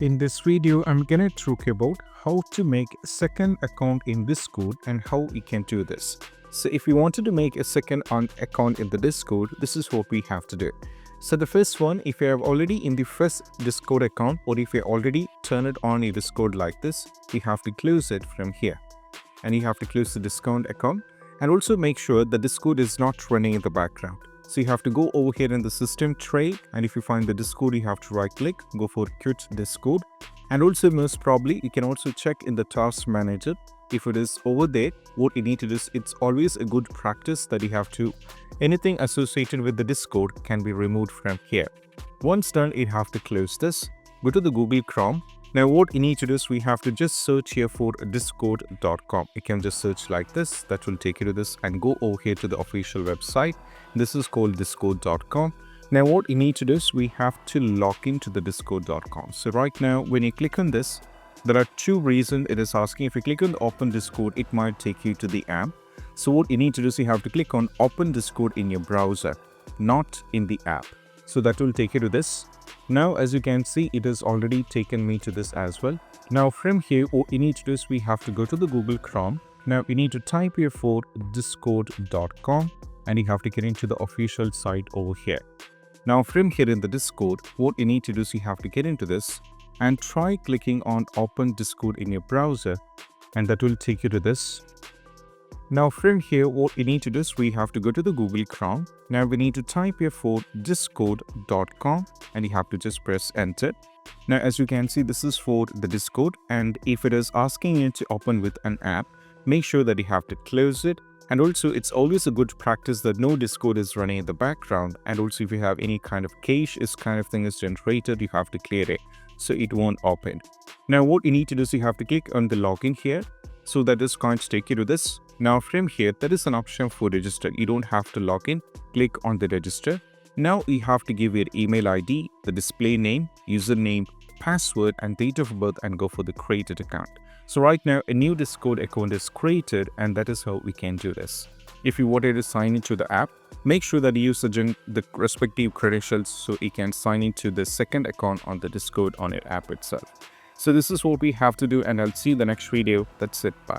In this video, I'm gonna talk about how to make a second account in Discord and how we can do this. So if you wanted to make a second account in the Discord, this is what we have to do. So the first one, if you have already in the first Discord account or if you already turn it on your Discord like this, you have to close it from here. And you have to close the Discord account and also make sure the Discord is not running in the background. So you have to go over here in the system tray, and if you find the Discord, you have to right click, go for quit Discord. And also most probably you can also check in the task manager. If it is over there, what you need to do is, it's always a good practice that you have to, anything associated with the Discord can be removed from here. Once done, you have to close this, go to the Google Chrome. Now what you need to do is we have to just search here for discord.com. You can just search like this, that will take you to this, and go over here to the official website. This is called discord.com. Now what you need to do is we have to log into the discord.com. So right now when you click on this, there are two reasons it is asking. If you click on the open Discord, it might take you to the app. So what you need to do is you have to click on open Discord in your browser, not in the app. So that will take you to this. Now as you can see, it has already taken me to this as well. Now from here, what you need to do is we have to go to the Google Chrome. Now you need to type here for discord.com and you have to get into the official site over here. Now from here in the Discord, what you need to do is you have to get into this and try clicking on open Discord in your browser, and that will take you to this. Now from here, what you need to do is we have to go to the Google Chrome. Now we need to type here for discord.com and you have to just press enter. Now as you can see, this is for the Discord, and if it is asking you to open with an app, make sure that you have to close it. And also it's always a good practice that no Discord is running in the background, and also if you have any kind of cache is kind of thing is generated, you have to clear it so it won't open. Now what you need to do is you have to click on the login here, so that is going to take you to this. Now from here, there is an option for register. You don't have to log in. Click on the register. Now you have to give your email ID, the display name, username, password and date of birth, and go for the created account. So right now a new Discord account is created, and that is how we can do this. If you wanted to sign into the app, make sure that you use the respective credentials so you can sign into the second account on the Discord on your app itself. So this is what we have to do, and I'll see you in the next video. That's it. Bye.